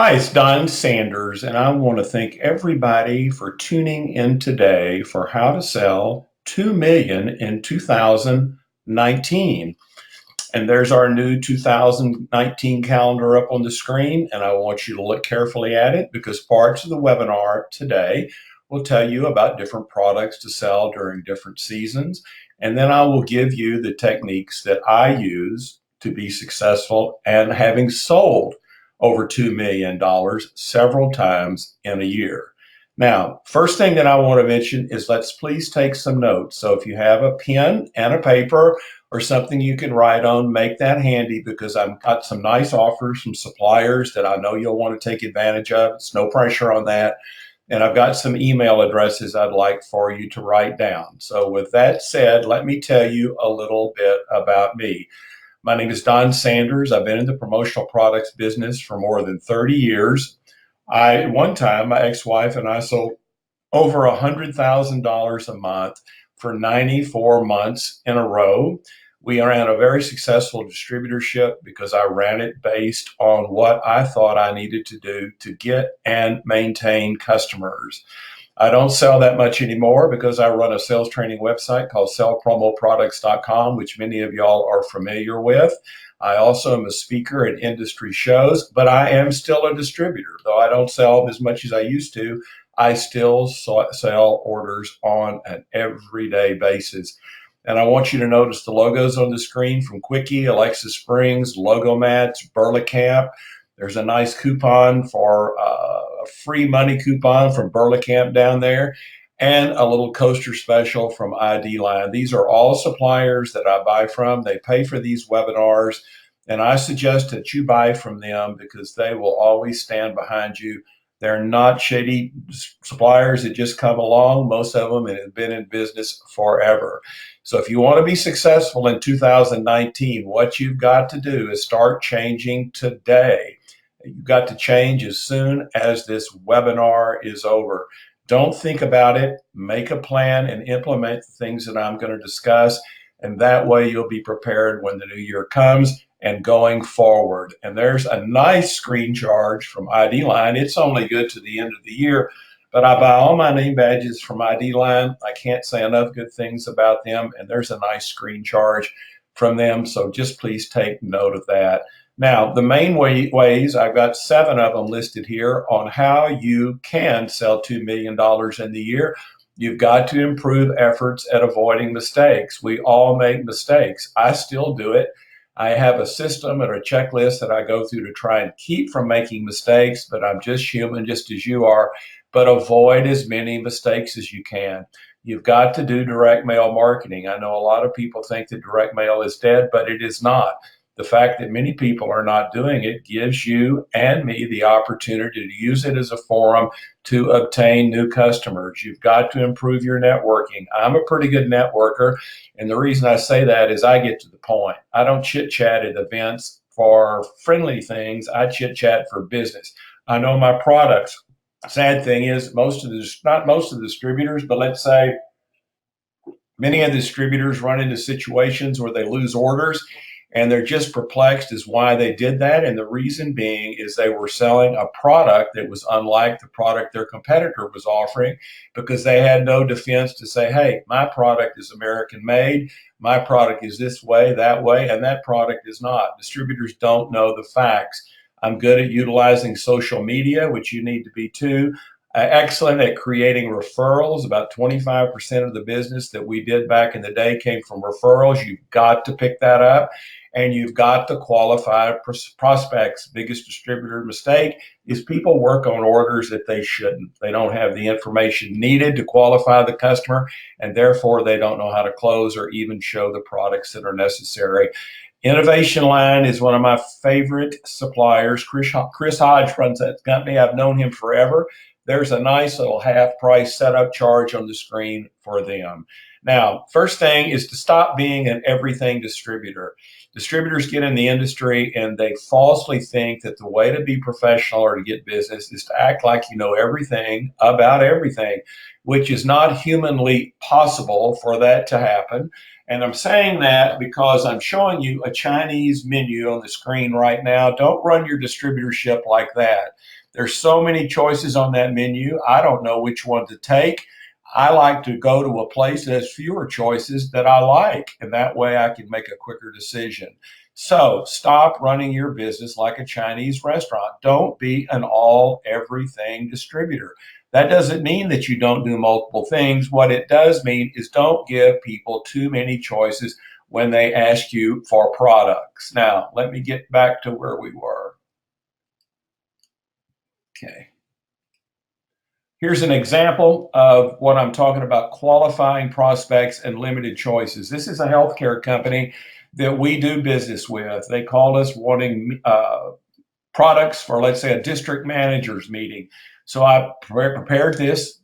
Hi, it's Don Sanders, and I want to thank everybody for tuning in today for how to sell 2 million in 2019. And there's our new 2019 calendar up on the screen, and I want you to look carefully at it because parts of the webinar today will tell you about different products to sell during different seasons. And then I will give you the techniques that I use to be successful and having sold over $2 million several times in a year. Now, first thing that I want to mention is let's please take some notes. So if you have a pen and a paper or something you can write on, make that handy because I've got some nice offers from suppliers that I know you'll want to take advantage of. It's no pressure on that. And I've got some email addresses I'd like for you to write down. So with that said, let me tell you a little bit about me. My name is Don Sanders. I've been in the promotional products business for more than 30 years. One time, my ex-wife and I sold over $100,000 a month for 94 months in a row. We ran a very successful distributorship because I ran it based on what I thought I needed to do to get and maintain customers. I don't sell that much anymore because I run a sales training website called sellpromoproducts.com, which many of y'all are familiar with. I also am a speaker at industry shows, but I am still a distributor. Though I don't sell as much as I used to, I still sell orders on an everyday basis. And I want you to notice the logos on the screen from Quickie, Alexa Springs, Logo Mats, Burlacamp. There's a nice coupon for a free money coupon from Burlacamp down there, and a little coaster special from ID Line. These are all suppliers that I buy from. They pay for these webinars, and I suggest that you buy from them because they will always stand behind you. They're not shady suppliers that just come along. Most of them have been in business forever. So if you want to be successful in 2019, what you've got to do is start changing today. You've got to change as soon as this webinar is over. Don't think about it. Make a plan and implement the things that I'm going to discuss. And that way you'll be prepared when the new year comes and going forward. And there's a nice screen charge from ID Line. It's only good to the end of the year, but I buy all my name badges from ID Line. I can't say enough good things about them. And there's a nice screen charge from them. So just please take note of that. Now, the main ways, I've got 7 of them listed here on how you can sell $2 million in the year. You've got to improve efforts at avoiding mistakes. We all make mistakes. I still do it. I have a system and a checklist that I go through to try and keep from making mistakes, but I'm just human, just as you are. But avoid as many mistakes as you can. You've got to do direct mail marketing. I know a lot of people think that direct mail is dead, but it is not. The fact that many people are not doing it gives you and me the opportunity to use it as a forum to obtain new customers. You've got to improve your networking. I'm a pretty good networker, and the reason I say that is I get to the point. I don't chit-chat at events for friendly things. I chit-chat for business. I know my products. Sad thing is not most of the distributors, but let's say many of the distributors run into situations where they lose orders and they're just perplexed as why they did that. And the reason being is they were selling a product that was unlike the product their competitor was offering because they had no defense to say, hey, my product is American made. My product is this way, that way, and that product is not. Distributors don't know the facts. I'm good at utilizing social media, which you need to be too. Excellent at creating referrals. About 25% of the business that we did back in the day came from referrals. You've got to pick that up. And you've got to qualify prospects. Biggest distributor mistake is people work on orders that they shouldn't. They don't have the information needed to qualify the customer, and therefore they don't know how to close or even show the products that are necessary. Innovation Line is one of my favorite suppliers. Chris Hodge runs that company. I've known him forever. There's a nice little half price setup charge on the screen for them. Now, first thing is to stop being an everything distributor. Distributors get in the industry and they falsely think that the way to be professional or to get business is to act like you know everything about everything, which is not humanly possible for that to happen. And I'm saying that because I'm showing you a Chinese menu on the screen right now. Don't run your distributorship like that. There's so many choices on that menu. I don't know which one to take. I like to go to a place that has fewer choices that I like, and that way I can make a quicker decision. So stop running your business like a Chinese restaurant. Don't be an all everything distributor. That doesn't mean that you don't do multiple things. What it does mean is don't give people too many choices when they ask you for products. Now, let me get back to where we were. Okay. Here's an example of what I'm talking about, qualifying prospects and limited choices. This is a healthcare company that we do business with. They called us wanting products for, let's say, a district manager's meeting. So I prepared this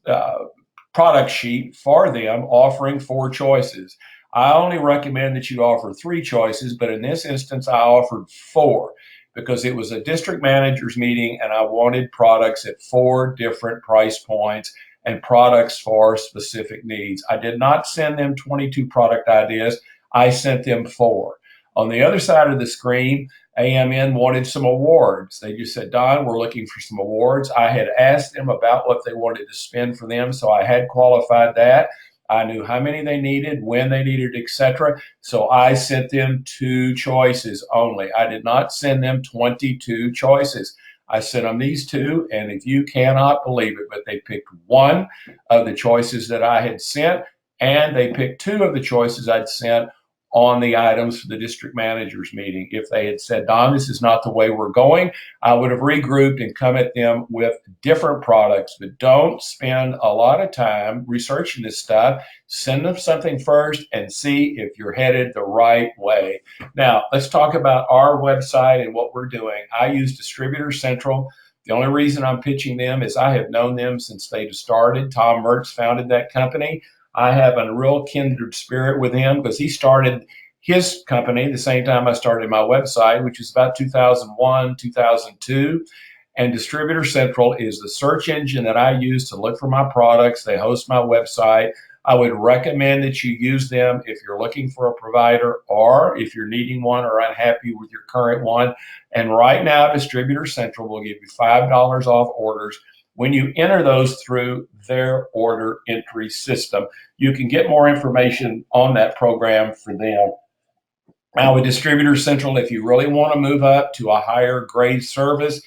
product sheet for them, offering 4 choices. I only recommend that you offer 3 choices, but in this instance, I offered 4 because it was a district manager's meeting and I wanted products at 4 different price points and products for specific needs. I did not send them 22 product ideas. I sent them 4. On the other side of the screen, AMN wanted some awards. They just said, Don, we're looking for some awards. I had asked them about what they wanted to spend for them, so I had qualified that. I knew how many they needed, when they needed, etc. So I sent them 2 choices only. I did not send them 22 choices. I sent them these 2, and if you cannot believe it, but they picked 1 of the choices that I had sent, and they picked 2 of the choices I'd sent on the items for the district managers meeting. If they had said, Don, this is not the way we're going, I would have regrouped and come at them with different products. But don't spend a lot of time researching this stuff. Send them something first and see if you're headed the right way. Now, let's talk about our website and what we're doing. I use Distributor Central. The only reason I'm pitching them is I have known them since they started. Tom Mertz founded that company. I have a real kindred spirit with him because he started his company the same time I started my website, which is about 2001, 2002. And Distributor Central is the search engine that I use to look for my products. They host my website. I would recommend that you use them if you're looking for a provider or if you're needing one or unhappy with your current one. And right now, Distributor Central will give you $5 off orders when you enter those through their order entry system. You can get more information on that program for them. Now with Distributor Central, if you really want to move up to a higher grade service,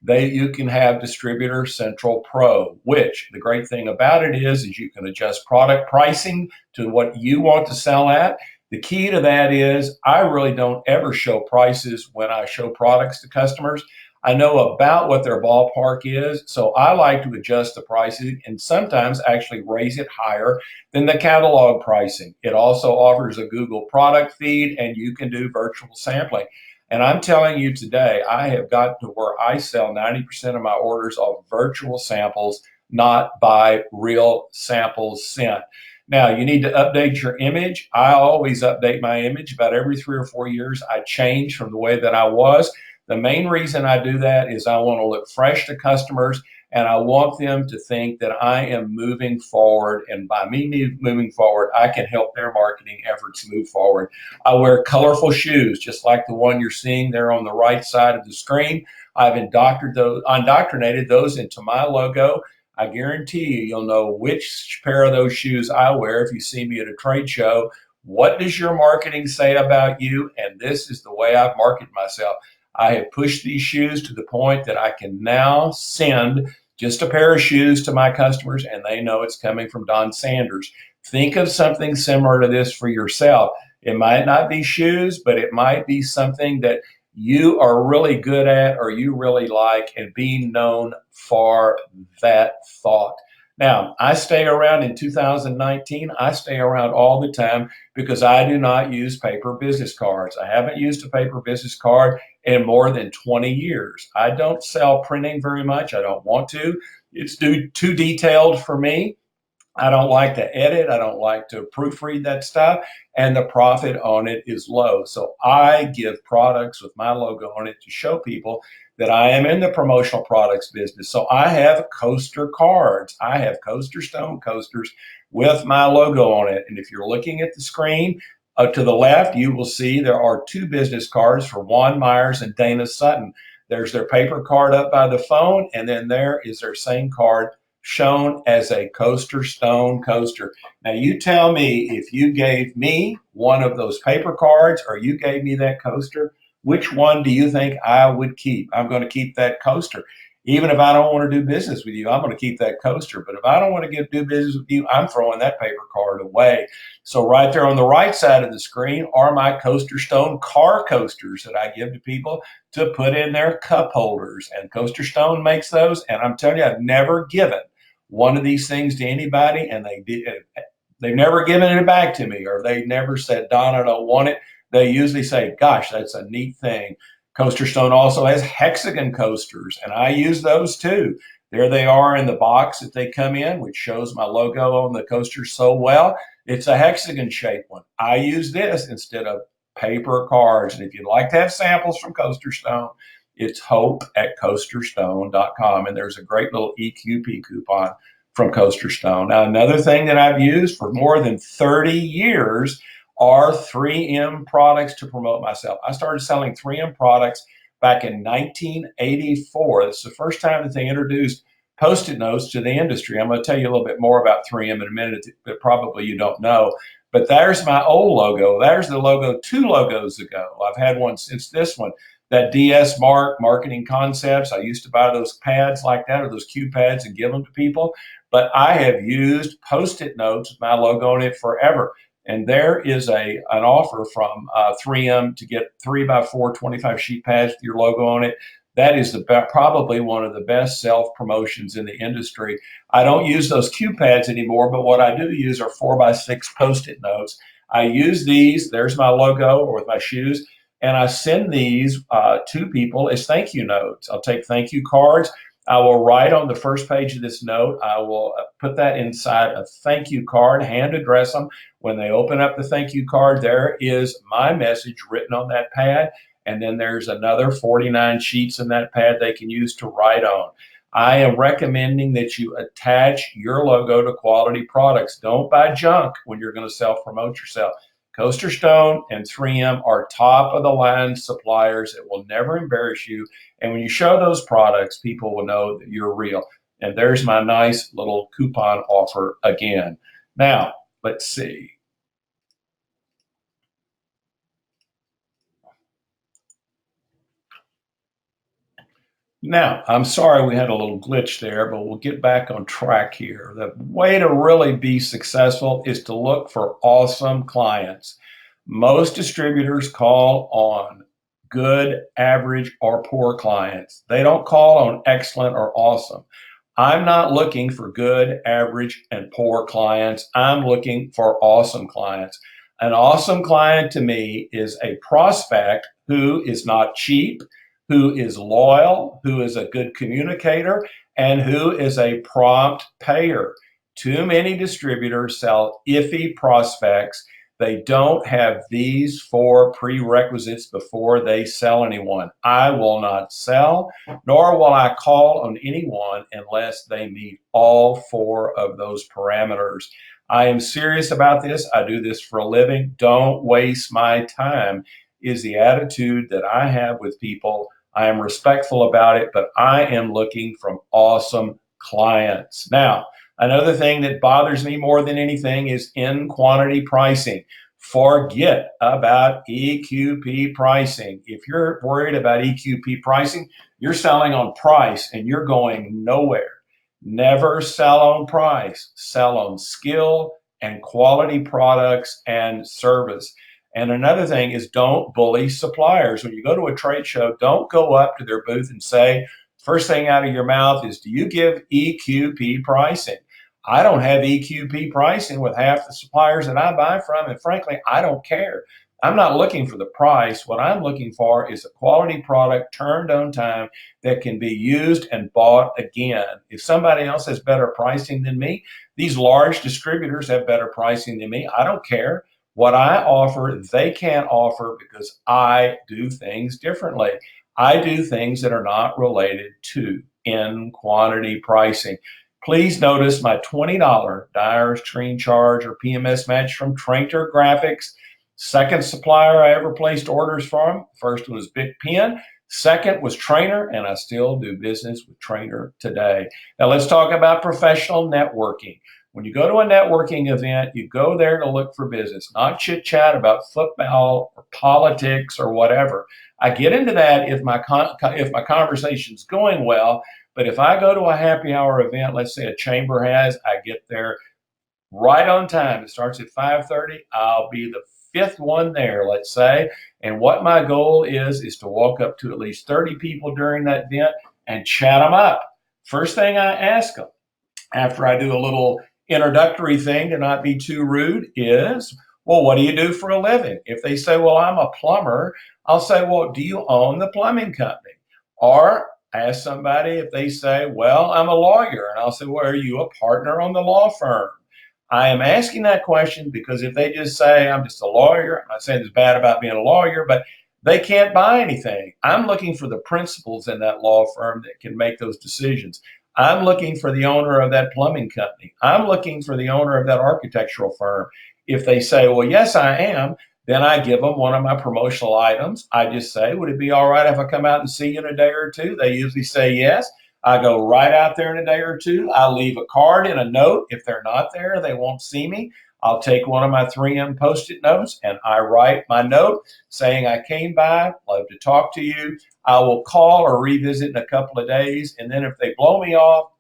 you can have Distributor Central Pro, which the great thing about it is you can adjust product pricing to what you want to sell at. The key to that is I really don't ever show prices when I show products to customers. I know about what their ballpark is, so I like to adjust the pricing and sometimes actually raise it higher than the catalog pricing. It also offers a Google product feed and you can do virtual sampling. And I'm telling you today, I have gotten to where I sell 90% of my orders off virtual samples, not by real samples sent. Now, you need to update your image. I always update my image about every 3 or 4 years. I change from the way that I was. The main reason I do that is I want to look fresh to customers and I want them to think that I am moving forward. And by me moving forward, I can help their marketing efforts move forward. I wear colorful shoes, just like the one you're seeing there on the right side of the screen. I've indoctrinated those into my logo. I guarantee you'll know which pair of those shoes I wear if you see me at a trade show. What does your marketing say about you? And this is the way I've marketed myself. I have pushed these shoes to the point that I can now send just a pair of shoes to my customers and they know it's coming from Don Sanders. Think of something similar to this for yourself. It might not be shoes, but it might be something that you are really good at or you really like and being known for that thought. Now, I stay around in 2019. I stay around all the time because I do not use paper business cards. I haven't used a paper business card in more than 20 years. I don't sell printing very much. I don't want to. It's too detailed for me. I don't like to edit. I don't like to proofread that stuff. And the profit on it is low. So I give products with my logo on it to show people that I am in the promotional products business. So I have coaster cards. I have CoasterStone coasters with my logo on it. And if you're looking at the screen, To the left, you will see there are 2 business cards for Juan Myers and Dana Sutton. There's their paper card up by the phone, and then there is their same card shown as a CoasterStone coaster. Now, you tell me, if you gave me one of those paper cards or you gave me that coaster, which one do you think I would keep? I'm going to keep that coaster. Even if I don't want to do business with you, I'm going to keep that coaster. But if I don't want to do business with you, I'm throwing that paper card away. So right there on the right side of the screen are my CoasterStone car coasters that I give to people to put in their cup holders. And CoasterStone makes those. And I'm telling you, I've never given one of these things to anybody, and they've never given it back to me, or they never said, Don, I don't want it. They usually say, gosh, that's a neat thing. CoasterStone also has hexagon coasters, and I use those too. There they are in the box that they come in, which shows my logo on the coaster so well. It's a hexagon shaped one. I use this instead of paper cards. And if you'd like to have samples from CoasterStone, it's hope@coasterstone.com. And there's a great little EQP coupon from CoasterStone. Now, another thing that I've used for more than 30 years are 3M products to promote myself. I started selling 3M products back in 1984. This is the first time that they introduced Post-it notes to the industry. I'm going to tell you a little bit more about 3M in a minute that probably you don't know. But there's my old logo. There's the logo 2 logos ago. I've had one since this one. That DS Mark, Marketing Concepts. I used to buy those pads like that, or those cue pads, and give them to people. But I have used Post-it notes with my logo on it forever. And there is an offer from 3M to get 3x4 25 sheet pads with your logo on it. That is probably one of the best self-promotions in the industry. I don't use those cue pads anymore, but what I do use are 4x6 Post-it notes. I use these, there's my logo, or with my shoes, and I send these to people as thank you notes. I'll take thank you cards. I will write on the first page of this note. I will put that inside a thank you card, hand address them. When they open up the thank you card, there is my message written on that pad. And then there's another 49 sheets in that pad they can use to write on. I am recommending that you attach your logo to quality products. Don't buy junk when you're going to self-promote yourself. CoasterStone and 3M are top of the line suppliers that will never embarrass you. And when you show those products, people will know that you're real. And there's my nice little coupon offer again. Now, let's see. Now, I'm sorry we had a little glitch there, but we'll get back on track here. The way to really be successful is to look for awesome clients. Most distributors call on good, average, or poor clients. They don't call on excellent or awesome. I'm not looking for good, average, and poor clients. I'm looking for awesome clients. An awesome client to me is a prospect who is not cheap, who is loyal, who is a good communicator, and who is a prompt payer. Too many distributors sell iffy prospects. They don't have these 4 prerequisites before they sell anyone. I will not sell, nor will I call on anyone unless they meet all 4 of those parameters. I am serious about this. I do this for a living. Don't waste my time is the attitude that I have with people. I am respectful about it, but I am looking from awesome clients. Now, another thing that bothers me more than anything is in quantity pricing. Forget about EQP pricing. If you're worried about EQP pricing, you're selling on price and you're going nowhere. Never sell on price. Sell on skill and quality products and service. And another thing is, don't bully suppliers. When you go to a trade show, don't go up to their booth and say, first thing out of your mouth is, do you give EQP pricing? I don't have EQP pricing with half the suppliers that I buy from, and frankly, I don't care. I'm not looking for the price. What I'm looking for is a quality product turned on time that can be used and bought again. If somebody else has better pricing than me, these large distributors have better pricing than me. I don't care. What I offer, they can't offer because I do things differently. I do things that are not related to in quantity pricing. Please notice my $20 Dire Screen Charge or PMS match from Trainter Graphics. Second supplier I ever placed orders from, first was Big Pen. Second was Trainer, and I still do business with Trainer today. Now let's talk about professional networking. When you go to a networking event, you go there to look for business, not chit chat about football or politics or whatever. I get into that if my conversation's going well, but if I go to a happy hour event, let's say a chamber has, I get there right on time. It starts at 5:30. I'll be the fifth one there, let's say. And what my goal is to walk up to at least 30 people during that event and chat them up. First thing I ask them after I do a little introductory thing to not be too rude is, well, what do you do for a living? If they say, well, I'm a plumber, I'll say, well, do you own the plumbing company? Or ask somebody if they say, well, I'm a lawyer. And I'll say, well, are you a partner on the law firm? I am asking that question because if they just say, I'm just a lawyer, I'm not saying it's bad about being a lawyer, but they can't buy anything. I'm looking for the principals in that law firm that can make those decisions. I'm looking for the owner of that plumbing company. I'm looking for the owner of that architectural firm. If they say, well, yes, I am, then I give them one of my promotional items. I just say, would it be all right if I come out and see you in a day or two? They usually say yes. I go right out there in a day or two. I leave a card and a note. If they're not there, they won't see me. I'll take one of my 3M Post-it notes and I write my note saying I came by, love to talk to you. I will call or revisit in a couple of days. And then if they blow me off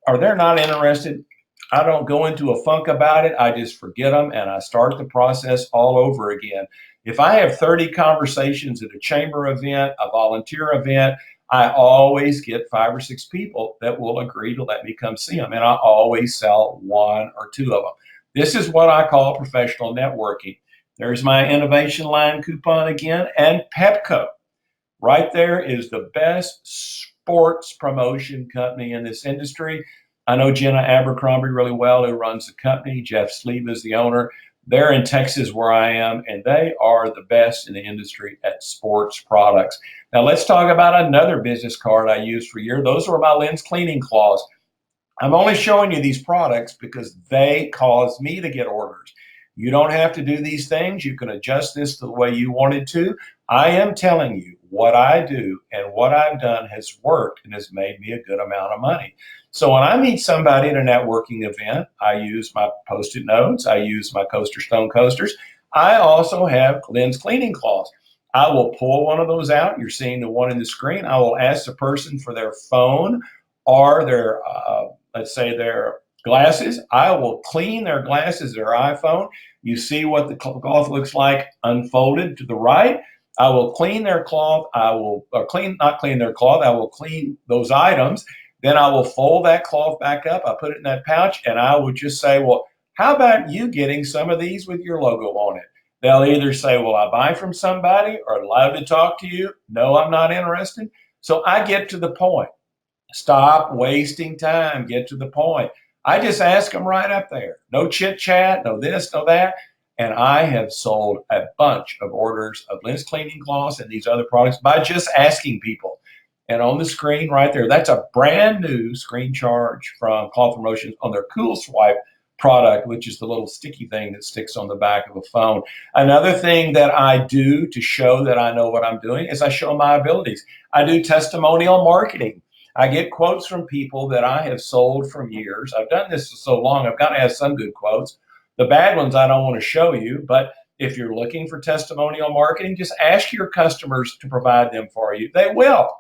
or they're not interested, I don't go into a funk about it. I just forget them and I start the process all over again. If I have 30 conversations at a chamber event, a volunteer event, I always get 5 or 6 people that will agree to let me come see them. And I always sell 1 or 2 of them. This is what I call professional networking. There's my innovation line coupon again, and Pepco. Right there is the best sports promotion company in this industry. I know Jenna Abercrombie really well, who runs the company. Jeff Sleeve is the owner. They're in Texas where I am, and they are the best in the industry at sports products. Now let's talk about another business card I use for years. Those are my lens cleaning cloths. I'm only showing you these products because they cause me to get orders. You don't have to do these things. You can adjust this to the way you want it to. I am telling you what I do and what I've done has worked and has made me a good amount of money. So when I meet somebody at a networking event, I use my Post-it notes. I use my CoasterStone coasters. I also have lens cleaning cloths. I will pull one of those out. You're seeing the one in the screen. I will ask the person for their phone or their let's say their glasses. I will clean their glasses, their iPhone. You see what the cloth looks like unfolded to the right. I will clean their cloth. I will not clean their cloth. I will clean those items. Then I will fold that cloth back up. I put it in that pouch and I would just say, well, how about you getting some of these with your logo on it? They'll either say, well, I buy from somebody or love to talk to you. No, I'm not interested. So I get to the point. Stop wasting time. Get to the point. I just ask them right up there. No chit chat, no this, no that. And I have sold a bunch of orders of lens cleaning cloths and these other products by just asking people. And on the screen right there, that's a brand new screen charge from Cloth Promotions on their Cool Swipe product, which is the little sticky thing that sticks on the back of a phone. Another thing that I do to show that I know what I'm doing is I show my abilities. I do testimonial marketing. I get quotes from people that I have sold for years. I've done this for so long, I've got to have some good quotes. The bad ones I don't want to show you, but if you're looking for testimonial marketing, just ask your customers to provide them for you. They will.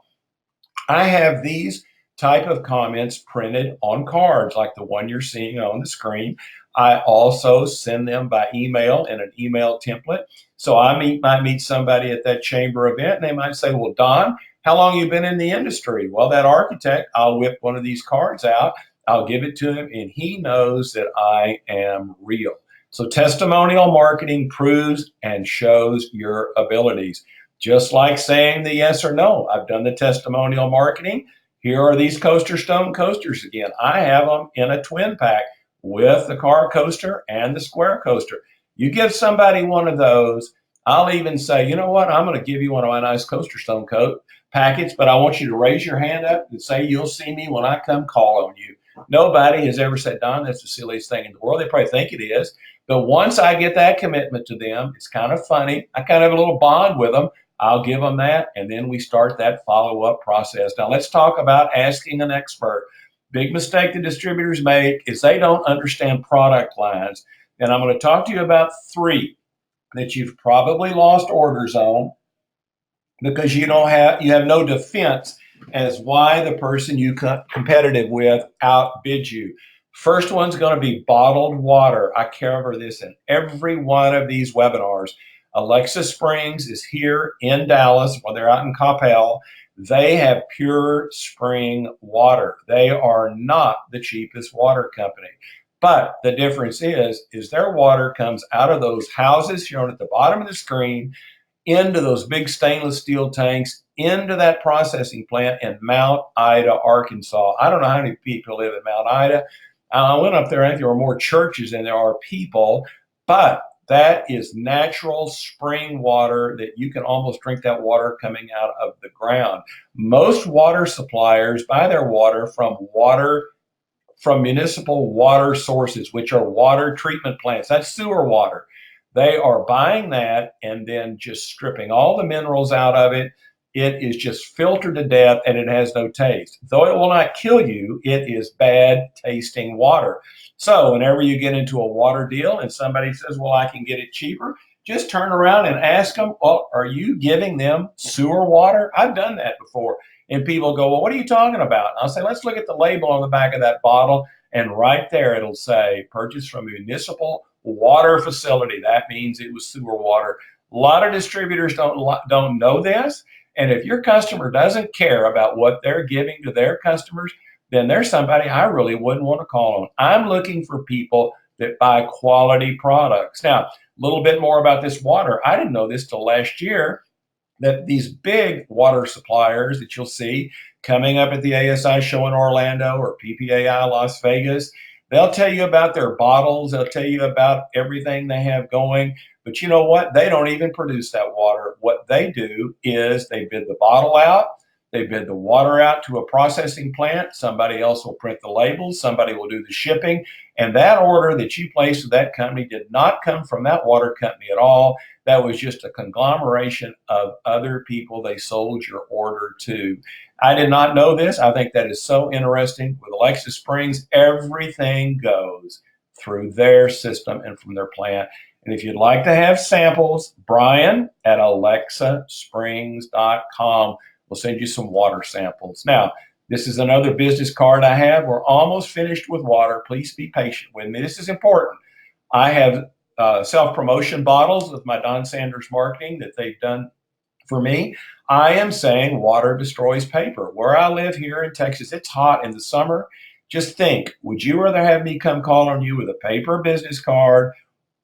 I have these type of comments printed on cards like the one you're seeing on the screen. I also send them by email in an email template. So I might meet somebody at that chamber event and they might say, well, Don, how long you been in the industry? Well, that architect, I'll whip one of these cards out, I'll give it to him, and he knows that I am real. So testimonial marketing proves and shows your abilities. Just like saying the yes or no. I've done the testimonial marketing. Here are these CoasterStone coasters again. I have them in a twin pack with the car coaster and the square coaster. You give somebody one of those, I'll even say, you know what, I'm going to give you one of my nice CoasterStone packets, but I want you to raise your hand up and say you'll see me when I come call on you. Nobody has ever said, Don, that's the silliest thing in the world. They probably think it is. But once I get that commitment to them, it's kind of funny. I kind of have a little bond with them. I'll give them that, and then we start that follow-up process. Now, let's talk about asking an expert. Big mistake the distributors make is they don't understand product lines. And I'm going to talk to you about three that you've probably lost orders on because you have no defense as why the person you competitive with outbid you. First one's going to be bottled water. I cover this in every one of these webinars. Alexa Springs is here in Dallas, when they're out in Coppell. They have pure spring water. They are not the cheapest water company. But the difference is their water comes out of those houses shown at the bottom of the screen, into those big stainless steel tanks, into that processing plant in Mount Ida, Arkansas. I don't know how many people live in Mount Ida. I went up there, I think there were more churches than there are people, but that is natural spring water that you can almost drink that water coming out of the ground. Most water suppliers buy their water from municipal water sources, which are water treatment plants. That's sewer water. They are buying that and then just stripping all the minerals out of it. It is just filtered to death and it has no taste. Though it will not kill you, it is bad tasting water. So whenever you get into a water deal and somebody says, well, I can get it cheaper, just turn around and ask them, well, are you giving them sewer water? I've done that before. And people go, well, what are you talking about? And I'll say, let's look at the label on the back of that bottle. And right there, it'll say, purchased from a municipal water facility. That means it was sewer water. A lot of distributors don't know this. And if your customer doesn't care about what they're giving to their customers, then there's somebody I really wouldn't want to call on. I'm looking for people that buy quality products. Now, a little bit more about this water. I didn't know this till last year, that these big water suppliers that you'll see coming up at the ASI show in Orlando or PPAI Las Vegas, they'll tell you about their bottles. They'll tell you about everything they have going. But you know what? They don't even produce that water. What they do is they bid the bottle out. They bid the water out to a processing plant. Somebody else will print the labels. Somebody will do the shipping. And that order that you placed with that company did not come from that water company at all. That was just a conglomeration of other people they sold your order to. I did not know this. I think that is so interesting. With Alexa Springs, everything goes through their system and from their plant. And if you'd like to have samples, Brian at alexasprings.com will send you some water samples. Now, this is another business card I have. We're almost finished with water. Please be patient with me. This is important. I have self-promotion bottles with my Don Sanders marketing that they've done for me. I am saying water destroys paper. Where I live here in Texas, it's hot in the summer. Just think, would you rather have me come call on you with a paper business card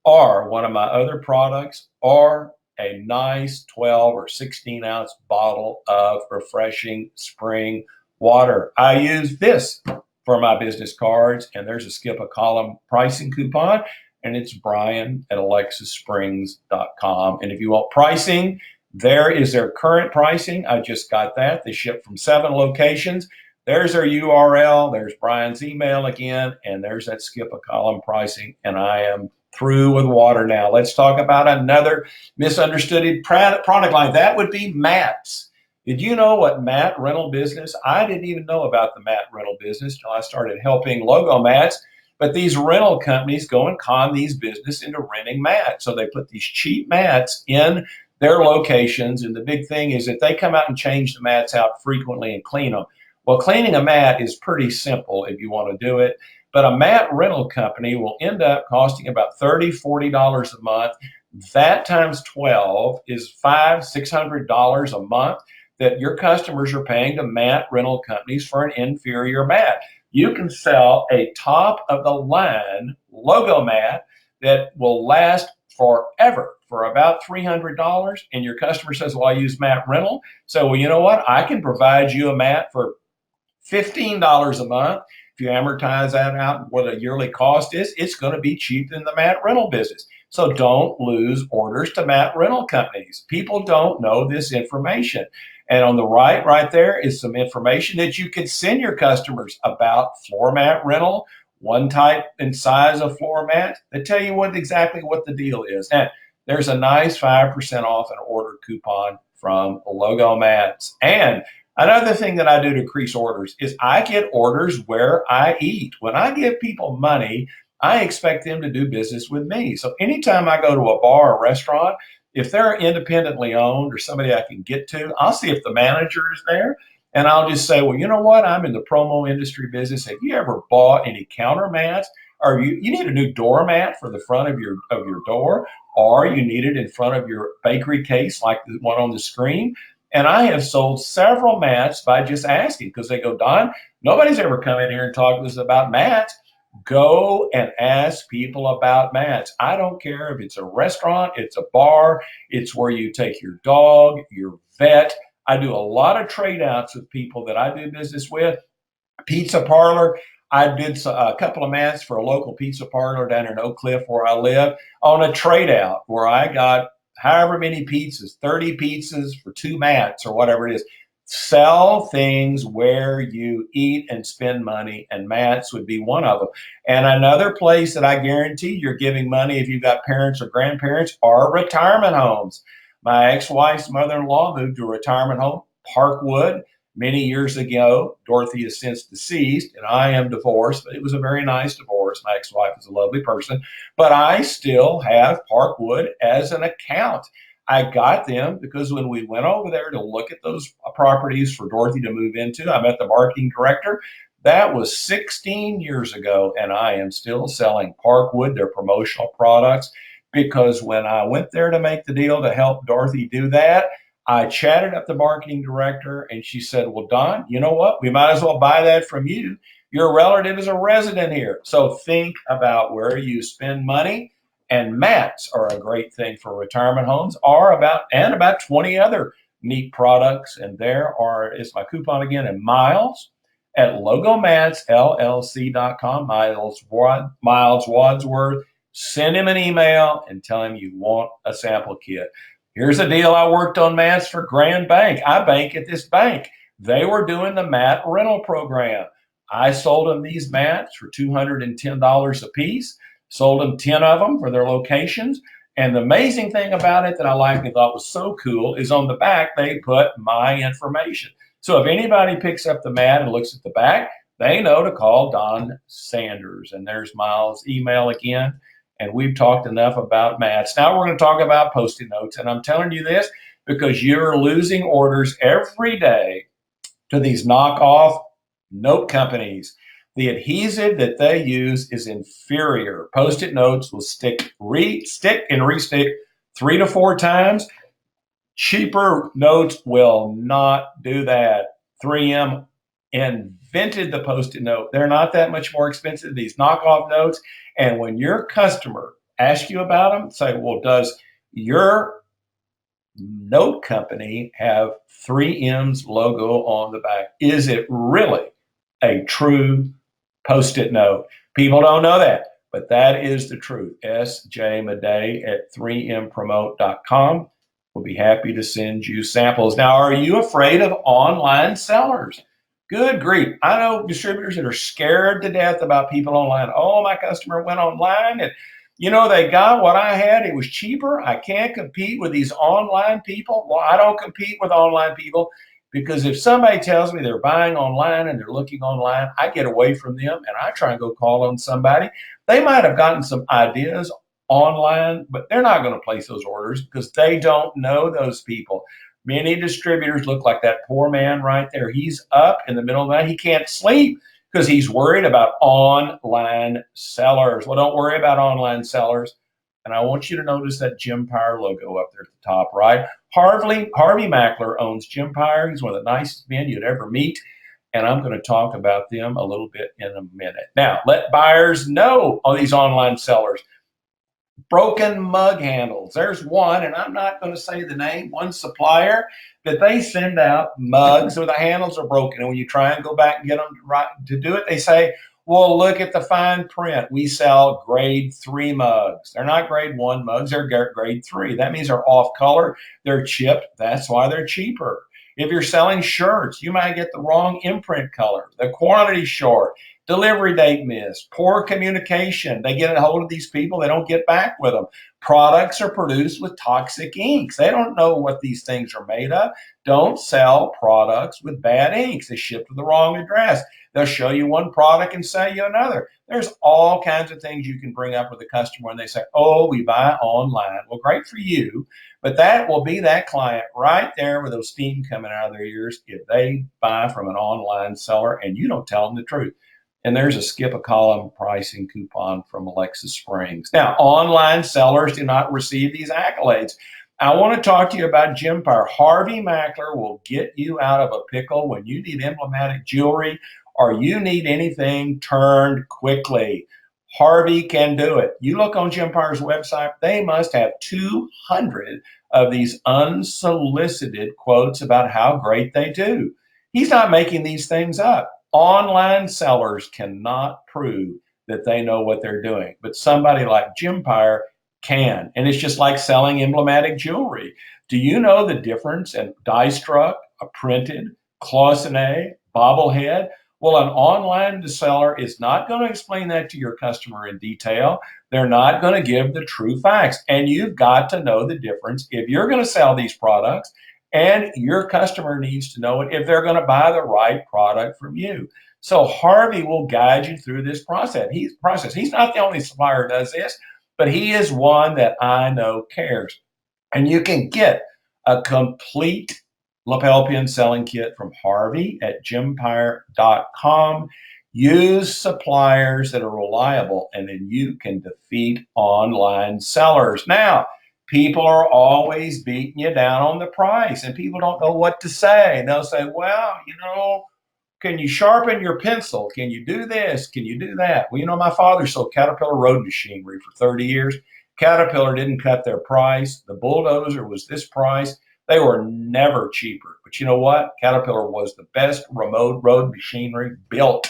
or one of my other products, or a nice 12 or 16 ounce bottle of refreshing spring water? I use this for my business cards, and there's a skip a column pricing coupon, and it's Brian at alexasprings.com. And if you want pricing, there is their current pricing. I just got that. They ship from 7 locations. There's their URL. There's Brian's email again, and there's that skip a column pricing. And I am through with water now. Let's talk about another misunderstood product line. That would be mats. Did you know what mat rental business? I didn't even know about the mat rental business until I started helping logo mats. But these rental companies go and con these business into renting mats. So they put these cheap mats in their locations. And the big thing is that they come out and change the mats out frequently and clean them. Well, cleaning a mat is pretty simple if you want to do it. But a mat rental company will end up costing about $30, $40 a month. That times 12 is $500, $600 a month that your customers are paying to mat rental companies for an inferior mat. You can sell a top of the line logo mat that will last forever for about $300, and your customer says, well, I use mat rental. So, well, you know what? I can provide you a mat for $15 a month. If you amortize that out, what a yearly cost is, it's going to be cheaper than the mat rental business. So don't lose orders to mat rental companies. People don't know this information. And on the right there is some information that you can send your customers about floor mat rental, one type and size of floor mat. They tell you exactly what the deal is. And there's a nice 5% off an order coupon from Logo Mats. And another thing that I do to increase orders is I get orders where I eat. When I give people money, I expect them to do business with me. So anytime I go to a bar or restaurant, if they're independently owned or somebody I can get to, I'll see if the manager is there. And I'll just say, well, you know what? I'm in the promo industry business. Have you ever bought any counter mats? Or you need a new doormat for the front of your door, or you need it in front of your bakery case like the one on the screen. And I have sold several mats by just asking, because they go, Don, nobody's ever come in here and talked to us about mats. Go and ask people about mats. I don't care if it's a restaurant, it's a bar, it's where you take your dog, your vet. I do a lot of trade outs with people that I do business with. Pizza parlor. I did a couple of mats for a local pizza parlor down in Oak Cliff where I live on a trade out where I got however many pizzas, 30 pizzas for 2 mats or whatever it is. Sell things where you eat and spend money, and mats would be one of them. And another place that I guarantee you're giving money if you've got parents or grandparents are retirement homes. My ex-wife's mother-in-law moved to a retirement home, Parkwood, many years ago. Dorothy is since deceased, and I am divorced, but it was a very nice divorce. My ex-wife is a lovely person, but I still have Parkwood as an account. I got them because when we went over there to look at those properties for Dorothy to move into, I met the marketing director. That was 16 years ago, and I am still selling Parkwood, their promotional products, because when I went there to make the deal to help Dorothy do that, I chatted up the marketing director, and she said, well, Don, you know what? We might as well buy that from you. Your relative is a resident here. So think about where you spend money. And mats are a great thing for retirement homes, about 20 other neat products. And is my coupon again, and Miles at logomatsllc.com. Miles Wadsworth. Send him an email and tell him you want a sample kit. Here's a deal. I worked on mats for Grand Bank. I bank at this bank. They were doing the mat rental program. I sold them these mats for $210 a piece, sold them 10 of them for their locations. And the amazing thing about it that I liked and thought was so cool is on the back, they put my information. So if anybody picks up the mat and looks at the back, they know to call Don Sanders. And there's Miles' email again. And we've talked enough about mats. Now we're going to talk about Post-it notes. And I'm telling you this because you're losing orders every day to these knockoff note companies. The adhesive that they use is inferior. Post-it notes will stick and restick 3 to 4 times. Cheaper notes will not do that. 3M invented the Post-it note. They're not that much more expensive, these knockoff notes. And when your customer asks you about them, say, well, does your note company have 3M's logo on the back? Is it really a true Post-it note? People don't know that, but that is the truth. S.J. Madej at 3mpromote.com. We'll be happy to send you samples. Now, are you afraid of online sellers? Good grief. I know distributors that are scared to death about people online. Oh, my customer went online and they got what I had. It was cheaper. I can't compete with these online people. Well, I don't compete with online people because if somebody tells me they're buying online and they're looking online, I get away from them and I try and go call on somebody. They might have gotten some ideas online, but they're not going to place those orders because they don't know those people. Many distributors look like that poor man right there. He's up in the middle of the night. He can't sleep because he's worried about online sellers. Well, don't worry about online sellers. And I want you to notice that Jim Pyre logo up there at the top right. Harvey Mackler owns Jim Pyre. He's one of the nicest men you'd ever meet. And I'm going to talk about them a little bit in a minute. Now, let buyers know on these online sellers. Broken mug handles. There's one, and I'm not going to say the name, one supplier that they send out mugs where the handles are broken. And when you try and go back and get them to do it, they say, Well, look at the fine print. We sell grade 3 mugs. They're not grade 1 mugs, they're grade 3. That means they're off color, they're chipped. That's why they're cheaper. If you're selling shirts, you might get the wrong imprint color, the quantity short, delivery date missed, poor communication. They get a hold of these people, they don't get back with them. Products are produced with toxic inks. They don't know what these things are made of. Don't sell products with bad inks. They ship to the wrong address. They'll show you one product and sell you another. There's all kinds of things you can bring up with a customer when they say, oh, we buy online. Well, great for you, but that will be that client right there with those steam coming out of their ears if they buy from an online seller and you don't tell them the truth. And there's a skip a column pricing coupon from Alexis Springs. Now, online sellers do not receive these accolades. I want to talk to you about Gempire. Harvey Mackler will get you out of a pickle when you need emblematic jewelry or you need anything turned quickly. Harvey can do it. You look on Gempire's website, they must have 200 of these unsolicited quotes about how great they do. He's not making these things up. Online sellers cannot prove that they know what they're doing, but somebody like Gempire can. And it's just like selling emblematic jewelry. Do you know the difference in die struck, a printed, cloisonné, bobblehead? Well, an online seller is not going to explain that to your customer in detail. They're not going to give the true facts. And you've got to know the difference if you're going to sell these products, and your customer needs to know it if they're going to buy the right product from you. So Harvey will guide you through this process. He's not the only supplier who does this, but he is one that I know cares. And you can get a complete lapel pin selling kit from Harvey at gempire.com. Use suppliers that are reliable, and then you can defeat online sellers. Now, people are always beating you down on the price, and people don't know what to say. And they'll say, well, can you sharpen your pencil? Can you do this? Can you do that? Well, my father sold Caterpillar road machinery for 30 years. Caterpillar didn't cut their price. The bulldozer was this price. They were never cheaper. But you know what? Caterpillar was the best remote road machinery built.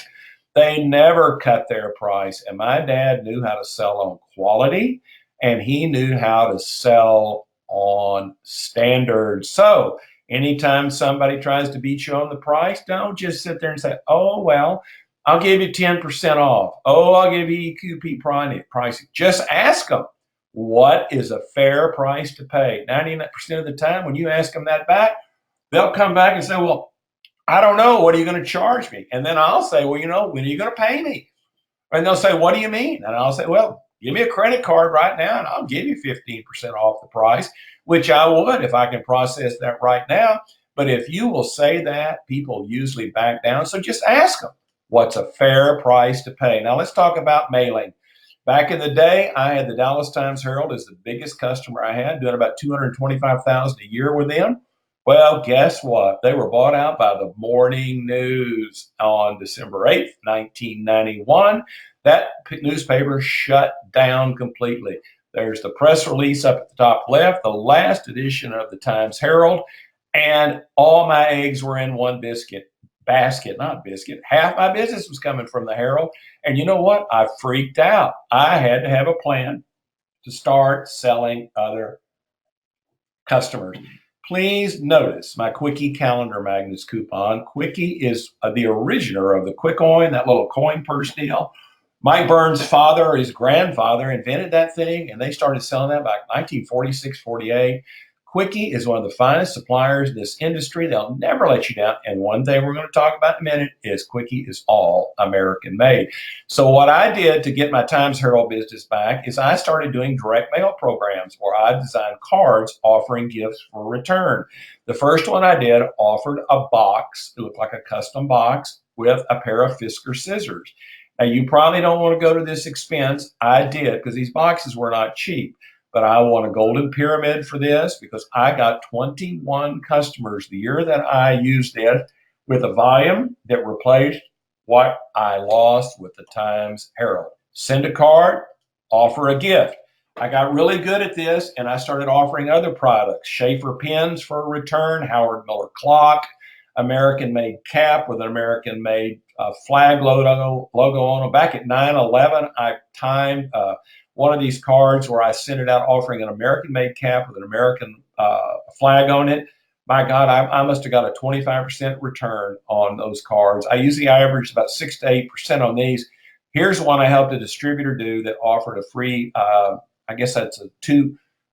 They never cut their price. And my dad knew how to sell on quality, and he knew how to sell on standards. So anytime somebody tries to beat you on the price, don't just sit there and say, oh, well, I'll give you 10% off. Oh, I'll give you EQP pricing. Just ask them, what is a fair price to pay? 99% of the time when you ask them that back, they'll come back and say, well, I don't know. What are you going to charge me? And then I'll say, well, when are you going to pay me? And they'll say, what do you mean? And I'll say, well, give me a credit card right now and I'll give you 15% off the price, which I would if I can process that right now. But if you will say that, people usually back down. So just ask them, what's a fair price to pay? Now let's talk about mailing. Back in the day, I had the Dallas Times-Herald as the biggest customer I had, doing about $225,000 a year with them. Well, guess what? They were bought out by the Morning News on December 8th, 1991. That newspaper shut down completely. There's the press release up at the top left, the last edition of the Times-Herald, and all my eggs were in one basket, not biscuit. Half my business was coming from the Herald. And you know what? I freaked out. I had to have a plan to start selling other customers. Please notice my Quickie Calendar Magnets coupon. Quickie is the originator of the Quick Coin, that little coin purse deal. Mike Burns' father or his grandfather invented that thing, and they started selling that back 1946, 48. Quickie is one of the finest suppliers in this industry. They'll never let you down. And one thing we're going to talk about in a minute is Quickie is all American made. So what I did to get my Times-Herald business back is I started doing direct mail programs where I designed cards offering gifts for return. The first one I did offered a box. It looked like a custom box with a pair of Fisker scissors. Now, you probably don't want to go to this expense. I did because these boxes were not cheap. But I won a golden pyramid for this because I got 21 customers the year that I used it with a volume that replaced what I lost with the Times-Herald. Send a card, offer a gift. I got really good at this, and I started offering other products, Schaefer pens for a return, Howard Miller clock, American-made cap with an American-made flag logo on them. Back at 9/11, I timed one of these cards where I sent it out offering an American-made cap with an American flag on it. My God, I must have got a 25% return on those cards. I usually average about 6 to 8% on these. Here's one I helped a distributor do that offered a free, I guess that's